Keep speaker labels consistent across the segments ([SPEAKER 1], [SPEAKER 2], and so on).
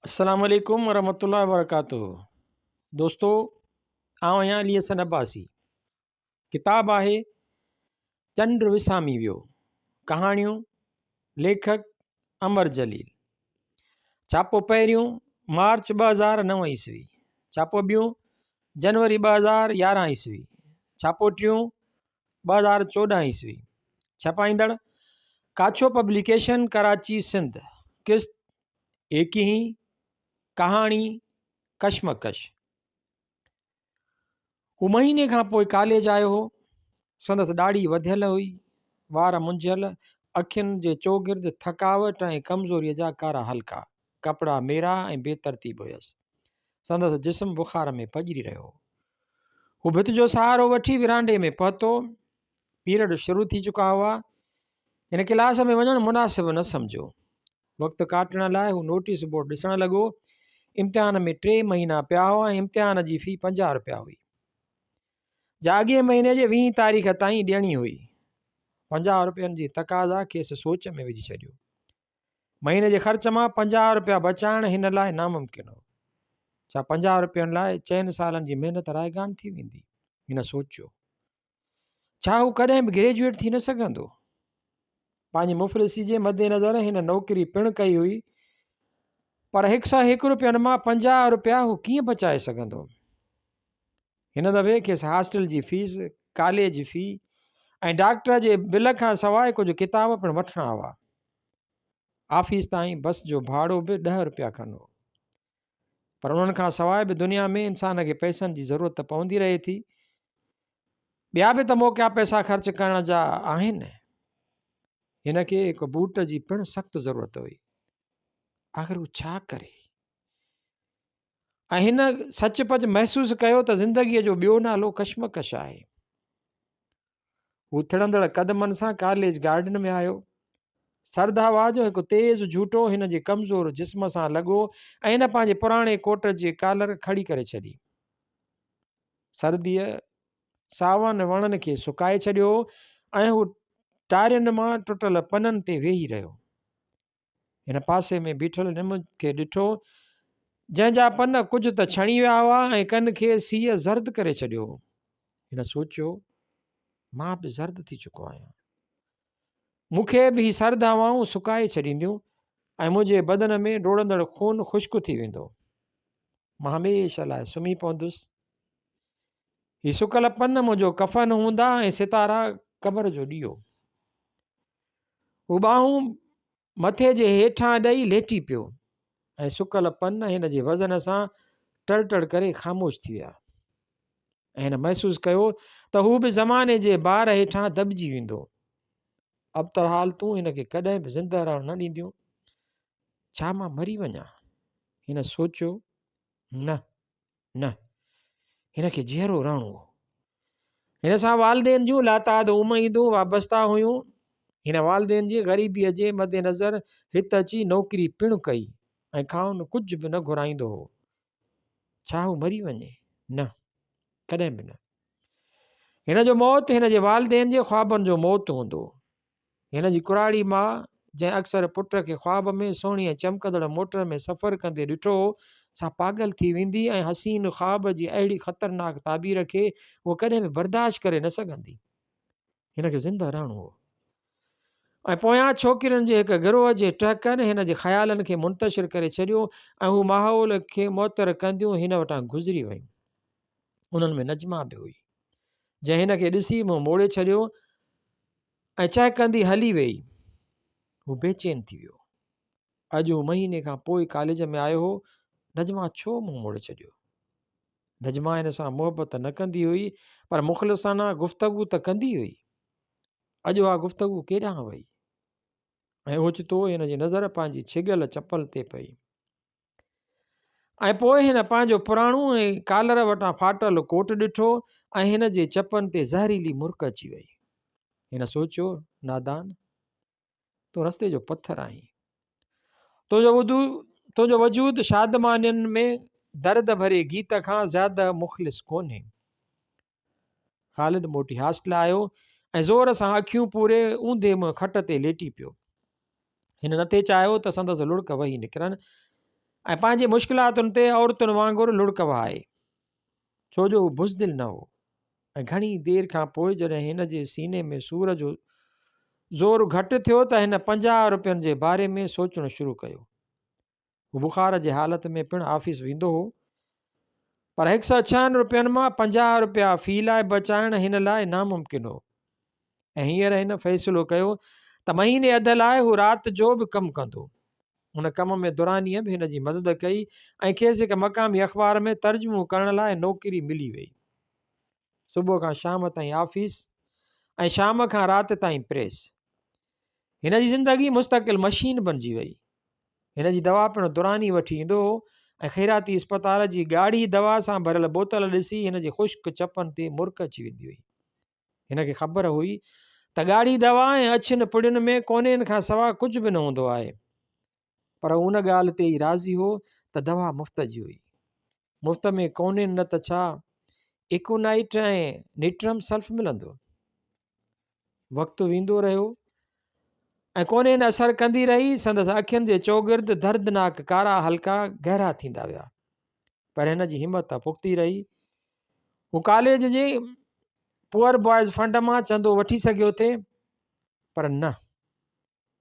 [SPEAKER 1] अस्सलाम वालेकुम वरहमतुल्लाहि वबरकातुहू। दोस्तों, आउं आहियां अली हसन अब्बासी। किताब आहे चंड विसामी वियो। कहाणियूं लेखक अमर जलील। छापो पहिरियों मार्च 2009 ईस्वी। छापो ॿियों जनवरी 2011 ईस्वी। छापो टियों 2014 ईस्वी। छपाईंदड़ काछो पब्लिकेशन, कराची, सिंध। किस्त एक ही। कहाणी कशमकश। हू महीने खां पोइ कॉलेज आयो हो। संदसि ॾाढ़ी वधियल हुई, वार मुंझियल, अखियुनि जे चौगिर्द थकावट ऐं कमज़ोरीअ जा कारा हल्का, कपिड़ा मेरा ऐं बेतरतीब हुयसि। संदसि जिस्म बुखार में पॼिरी रहियो हो। हू भित जो सहारो वठी विरांडे में पहुतो। पीरियड शुरू थी चुका हुआ। हिन क्लास में वञणु मुनासिब न सम्झो। वक़्तु काटण लाइ हू नोटिस बोर्ड ॾिसणु लॻो। इम्तिहान में 3 महीना पिया हुआ ऐं इम्तिहान जी फ़ी 50 रुपया हुई। अॻे महीने जे 20 तारीख़ ताईं ॾियणी हुई। 50 रुपयनि जी तक़ाज़ा खेसि सोच में विझी छॾियो। महीने जे ख़र्च मां 50 रुपया बचाइण हिन लाइ नामुमकिन हो। छा 50 रुपयनि लाइ 4 सालनि जी महिनत रायगान थी वेंदी? हिन सोचियो। छा हू कॾहिं बि ग्रेजुएट थी न सघंदो? पंहिंजी मुफ़लिसी जे मद्देनज़र हिन नौकिरी पिणु कई हुई, पर 101 रुपयनि मां 50 रुपया हू कीअं बचाए सघंदो? हिन दफ़े खेसि हॉस्टल जी फीस, कॉलेज फ़ी ऐं डॉक्टर जे बिल खां सवाइ कुझु किताब पिणु वठिणा हुआ। ऑफिस ताईं बस जो भाड़ो बि 10 रुपया खनि हो। पर उन्हनि खां सवाइ बि दुनिया में इंसान खे पैसनि जी ज़रूरत पवंदी रहे थी। ॿिया बि त मौक़ा पैसा ख़र्च करण जा आहिनि। हिन खे हिकु बूट जी पिणु सख़्तु ज़रूरत हुई। आख़िर हू छा करे? ऐं हिन सचपच महसूसु कयो त ज़िंदगीअ जो ॿियो नालो कशमकश आहे। हू थिड़ंदड़ क़दमनि सां कॉलेज गार्डन में आयो। सर्द हवा जो हिकु तेज़ झूटो हिन जे कमज़ोर जिस्म सां लॻो ऐं हिन पंहिंजे पुराणे कोट जे कॉलर खड़ी करे छॾी। सर्दीअ सावनि वणनि खे सुकाए छॾियो ऐं हू टारियुनि मां टुटल पननि ते वेही रहियो। हिन पासे में बीठल निम खे ॾिठो, जंहिंजा पन कुझु त छणी विया हुआ ऐं कन खे सीउ ज़र्द करे छॾियो। हिन सोचियो, मां बि ज़र्द थी चुको आहियां। मूंखे बि सर्द हवाऊं सुकाए छॾींदियूं ऐं मुंहिंजे बदन में डोड़ंदड़ खून ख़ुश्क थी वेंदो। मां हमेशह लाइ सुम्ही पवंदुसि। ही सुकल पन मुंहिंजो कफ़न हूंदा ऐं सितारा क़बर जो ॾीओ। हू ॿाहूं मथे जे हेठां ॾेई लेटी पियो ऐं सुकल पन हिन जे वज़न सां टर करे ख़ामोश थी विया। ऐं हिन महसूसु कयो त हू बि ज़माने जे बार हेठां दॿिजी वेंदो। अबतर हालतूं हिन खे कॾहिं बि ज़िंदह रहण न ॾींदियूं। छा मां मरी वञा? हिन सोचियो। न न, हिन खे जीअरो रहणो हो। हिन सां वालदेन जूं लाताद उम्मीदूं वाबस्ता हुयूं। हिन वालदेन जी ग़रीबीअ जे मद्देनज़र हिते अची नौकिरी पिणु कई ऐं खाउन कुझु बि न घुराईंदो हो। छा हू मरी वञे? न, कॾहिं बि न। हिन जो मौत हिन जे वालदेन जे ख्वाबनि जो मौत हूंदो। हिन जी कुराड़ी मां, जंहिं अक्सर पुट खे ख्वाब में सोणी ऐं चमकंदड़ मोटर में सफ़र कंदे ॾिठो, सा पागल थी वेंदी ऐं हसीन ख्वाब जी अहिड़ी ख़तरनाक ताबीर खे उहो कॾहिं बि बर्दाश्त करे न सघंदी। हिन खे ज़िंदह रहणो हो। ऐं पोयां छोकिरियुनि जे हिकु गिरोह जे टहकनि हिन जे ख़्यालनि खे मुंतशिर करे छॾियो ऐं हू माहौल खे मुअतर कंदियूं हिन वटां गुज़री वयूं। उन्हनि में नजमा बि हुई, जंहिं हिन खे ॾिसी मुंहुं मोड़े छॾियो ऐं चहकंदी हली वेई। हू बेचैन थी वियो। अॼु हू महीने खां पोइ कॉलेज में आयो हो। नजमा छो मुंहुं मोड़े छॾियो? नजमा हिन सां मुहबत न कंदी हुई, पर मुख़लिसाना गुफ़्तगू त कंदी हुई। अॼु उहा गुफ़्तगू केॾांहुं वई ऐं ओचितो हिन जी नज़र पंहिंजी छिगल चपल ते पई। ऐं पोइ हिन पंहिंजो पुराणो ऐं कॉलर वटां फाटल कोट ॾिठो ऐं हिन जे चपनि ते ज़हरीली मुर्क अची वई। हिन सोचियो, नादान, तूं रस्ते जो पत्थर आहीं। तुंहिंजो वजूद शादमानियुनि में दर्द भरे गीत खां ज़्यादा मुख़लिस कोन्हे। ख़ालिद मोटी हॉस्टल आयो ऐं ज़ोर सां अखियूं पूरे ऊंधे मुंहुं खट ते लेटी पियो। हिन नथे चाहियो त संदसि लुड़क वही निकिरनि, ऐं पंहिंजे मुश्किलातुनि ते औरतुनि वांगुरु लुड़क वहाए, छो जो हू बुज़दिल न हो। ऐं घणी देरि खां पोइ जॾहिं हिन जे सीने में सूर जो ज़ोर घटि थियो त हिन 50 रुपयनि जे बारे में सोचणु शुरू कयो। हू बुखार जे हालति में पिणु ऑफिस वेंदो हो, पर 106 रुपयनि मां 50 रुपया फ़ी लाइ बचाइण हिन लाइ नामुमकिन हो। ऐं हींअर हिन फ़ैसिलो कयो त महीने अध लाइ हू राति जो बि कमु कंदो। हुन कम में दुरानीअ बि हिन जी मदद कई ऐं खेसि हिकु मक़ामी अख़बार में तर्जुमो करण लाइ नौकिरी मिली वई। सुबुह खां शाम ताईं ऑफिस ऐं शाम खां राति ताईं प्रेस। हिन जी ज़िंदगी मुस्तक़िल मशीन बणिजी वई। हिन जी दवा पिणु दुरानी वठी ईंदो हो ऐं ख़ैराती इस्पताल जी ॻाढ़ी दवा सां भरियल बोतल ॾिसी हिन जी ख़ुश्क चपनि ते मुर्क अची वेंदी हुई। हिन खे ख़बर हुई त ॻाढ़ी दवा ऐं अछियुनि पुड़ियुनि में कोन्हनि खां सवाइ कुझु बि न हूंदो आहे, पर उन ॻाल्हि ते ई राज़ी हो त दवा मुफ़्त जी हुई। मुफ़्त में कोन्हनि न त छा इकोनाइट ऐं निट्रम सल्फ मिलंदो। वक़्तु वेंदो रहियो ऐं कोन्हनि असरु कंदी रही। संदसि अखियुनि जे चौगिर्द दर्दनाक कारा हल्का गहरा थींदा विया, पर हिन जी हिमत पुख़्ती रही। हू कॉलेज जे पुअर बॉइज़ फंड मां चंदो वठी सघियो थे, पर न,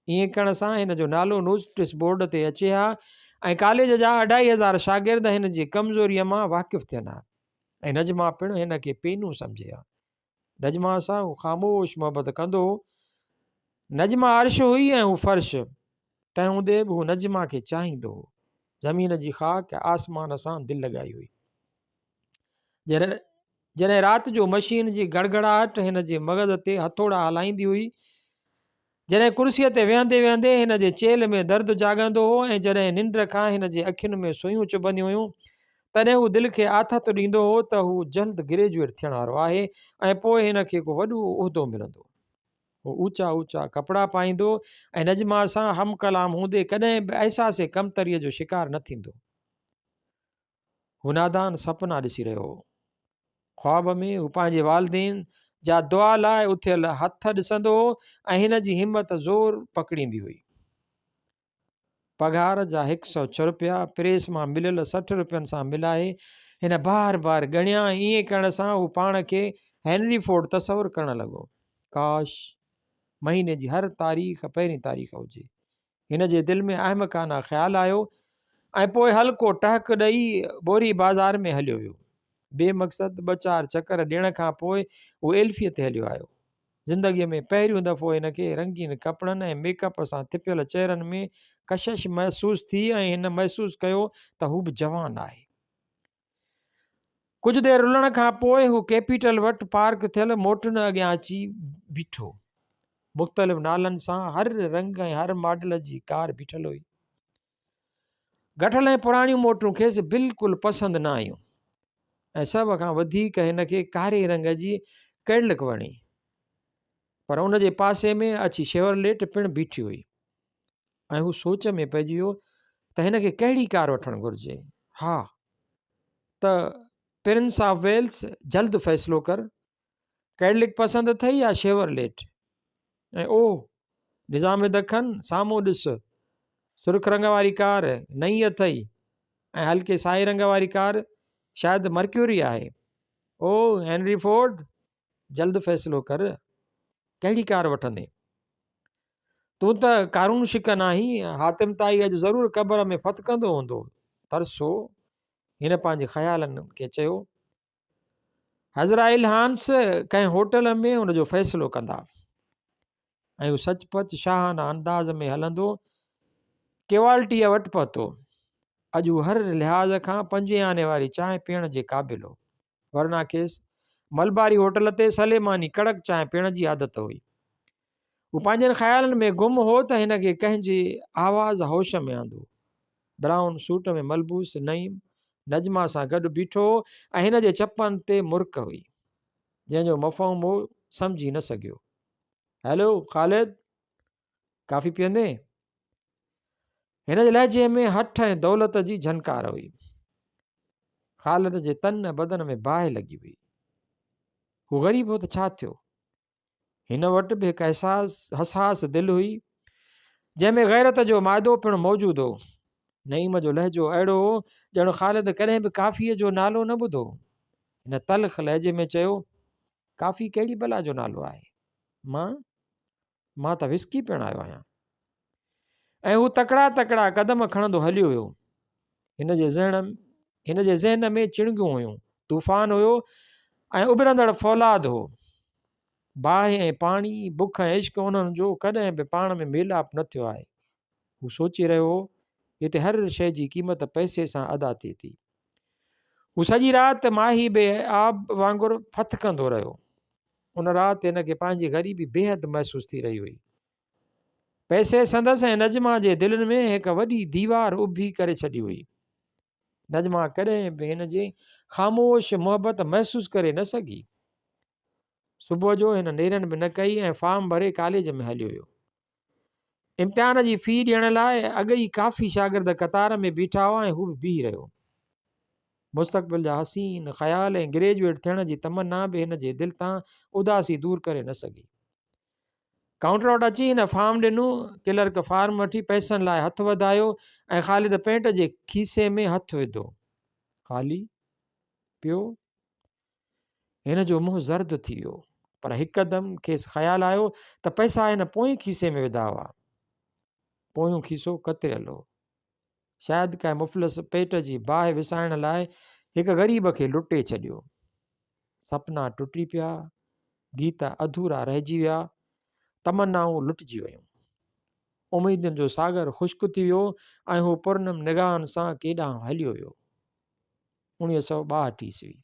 [SPEAKER 1] ईअं करण सां हिन जो नालो नोटिस बोर्ड ते अचे हा ऐं कॉलेज जा 2500 शागिर्द हिन जी कमज़ोरीअ मां वाक़िफ़ थियनि हा ऐं नजमा पिणु हिन खे पेनू सम्झे हा। नजमा सां हू ख़ामोश मोहबत कंदो हो। नजमा अर्श हुई ऐं हू फ़र्श, तंहिं हूंदे बि हू नजमा खे चाहींदो हो। ज़मीन जी ख़ाक आसमान सां दिलि लॻाई हुई। जॾहिं राति जो मशीन जी गड़गड़ाहट हिन जे मग़ज़ ते हथोड़ा हलाईंदी हुई, जॾहिं कुर्सीअ ते वेहंदे वेहंदे हिन जे चेल में दर्द जाॻंदो हो ऐं जॾहिं निंड खां हिन जे अखियुनि में सुयूं चुभंदियूं हुयूं, तॾहिं हू दिलि खे आथत ॾींदो हो त हू जल्द ग्रेजुएट थियण वारो आहे ऐं पोइ हिन खे को वॾो उहिदो मिलंदो। हू ऊचा ऊचा कपिड़ा पाईंदो ऐं नजमा सां हम कलाम हूंदे कॾहिं बि अहसास कमतरीअ जो शिकार न थींदो। हू नादान सपना ॾिसी रहियो हो। ख्वाब में हू पंहिंजे वालदेन जा दुआ लाइ उथियल हथ ॾिसंदो हो ऐं हिन जी हिमत ज़ोर पकड़ींदी हुई। पघार जा 106 रुपया प्रेस मां मिलियल 60 रुपयनि सां मिलाए हिन बार बार ॻणिया। ईअं करण सां हू पाण खे हेनरी फोर्ड तसवुरु करणु लॻो। काश महीने जी हर तारीख़ पहिरीं तारीख़ हुजे। हिन जे दिलि में अहमकाना ख़्यालु आयो ऐं पोइ हल्को टहक ॾेई बोरी बाज़ार में हलियो वियो। बेमक़सद 2-4 चकर ॾियण खां पोइ हू एल्फीअ ते हलियो आयो। ज़िंदगीअ में पहिरियों दफ़ो हिन खे रंगीन कपिड़नि ऐं मेकअप सां थिपियल चहिरनि में कशिश महसूसु थी ऐं हिन महसूसु कयो त हू बि जवान आहे। कुझु देरि रुलण खां पोइ हू कैपिटल वटि पार्क थियल मोटरुनि अॻियां अची बीठो। मुख़्तलिफ़ नालनि सां हर रंग ऐं हर मॉडल जी कार बीठल हुई। गठल ऐं पुराणियूं मोटरूं खेसि बिल्कुलु पसंदि न आयूं ऐं सभ खां वधीक हिन खे कारे रंग जी कैडलिक वणी। पर उन जे पासे में अची शेवरलेट पिणु बीठी हुई ऐं हू सोच में पइजी वियो त हिन खे कहिड़ी कार वठणु घुरिजे। हा त प्रिंस ऑफ वेल्स जल्द फ़ैसिलो कर, कैडलिक पसंदि अथई या शेवरलेट? ऐं ओह निज़ाम दखन साम्हूं ॾिस, सुर्ख रंग वारी कार नई अथई ऐं हल्के साए रंग वारी कार शायदि मर्क्यूरी आहे। ओ हेनरी फोर्ड जल्द फ़ैसिलो कर, कहिड़ी कार वठंदे? तूं त कारून शिकन आहीं, हातिम ताई अॼु ज़रूरु क़बर में फतकंदो हूंदो। तरसो हिन पंहिंजे ख़्यालनि खे चयो। हज़राइल हांस कंहिं होटल में हुनजो फ़ैसिलो कंदा ऐं हू सचपच शाहाना अंदाज़ में हलंदो केवाल्टीअ वटि पहुतो। अॼु हर लिहाज़ खां 5 आने वारी चांहि पीअण जे क़ाबिल हो, वरना खेसि मलबारी होटल ते सलेमानी कड़क चांहि पीअण जी आदत हुई। हू पंहिंजनि ख़्यालनि में गुम हो त हिन खे कंहिंजी आवाज़ होश में आंदो। ब्राउन सूट में मलबूस नईम नजमा सां गॾु बीठो ऐं हिन जे चपनि ते मुर्क हुई, जंहिंजो मफ़हूम हो सम्झी न सघियो। हेलो ख़ालिद, काफ़ी पीअंदे? हिन जे लहजे में हठ ऐं दौलत जी झनकार हुई। ख़ालिद जे तन बदन में बाहि लॻी हुई। हू ग़रीब हो त छा थियो, हिन वटि बि हिकु हसास दिलि हुई जंहिंमें गैरत जो माइदो पिणु मौजूदु हो। नईम जो लहजो अहिड़ो हो ॼणो ख़ालिद कॾहिं बि काफ़ीअ जो नालो न ॿुधो। हिन तलख़ लहजे में चयो, काफ़ी कहिड़ी भला जो नालो आहे? मां त विस्की पियण आयो आहियां। ऐं हू तकड़ा तकड़ा कदम खणंदो हलियो वियो। हिन जे ज़हन में चिणगियूं हुयूं, तूफ़ान हुयो ऐं उभरंदड़ फौलाद हो। बाहि ऐं पाणी, बुख ऐं इश्क उन्हनि जो कॾहिं बि पाण में मेलाप न थियो आहे। हू सोचे रहियो हो, हिते हर शइ जी क़ीमत पैसे सां अदा थिए थी। हू सॼी राति माही बे आब वांगुरु फथकंदो रहियो। उन राति हिनखे पंहिंजी ग़रीबी बेहदि महसूस थी रही हुई। पैसे संदसि ऐं नजमा जे दिलनि में हिकु वॾी दीवार उभी करे छॾी हुई। नजमा कॾहिं बि हिन जे ख़ामोश मोहबत महसूस करे न सघी। सुबुह जो हिन नेरनि बि न कई ऐं फॉर्म भरे कॉलेज में हलियो वियो। इम्तिहान जी फ़ी ॾियण लाइ अॻ ई काफ़ी शागिर्द कतार में बीठा हुआ ऐं हू बि बीह रहियो। मुस्तक़बिल जा हसीन ख़्याल ऐं ग्रेजुएट थियण जी तमन्ना बि हिन जे दिलि तां उदासी दूर करे न सघी। काउंटर वटि अची हिन फॉर्म ॾिनो। क्लर्क फॉर्म वठी पैसनि लाइ हथु वधायो ऐं ख़ालिद पेंट जे खीसे में हथु विधो। ख़ाली पियो। हिन जो मुंहुं ज़र्द थी वियो, पर हिकदमि खेसि ख़्यालु आयो त पैसा हिन पोएं खीसे में विधा हुआ। पोयों खीसो कतरियल हो। शायदि कंहिं मुफ़लिस पेट जी बाहि विसाइण लाइ हिकु ग़रीब खे लुटे छॾियो। सपना टुटी पिया, गीत अधूरा रहिजी विया, तमन्नाऊं लुटिजी वियूं। उमेदुनि जो सागर ख़ुश्क थी वियो ऐं हू पुरनम निगाहनि सां केॾांहुं हलियो वियो। 1962 ईस्वी।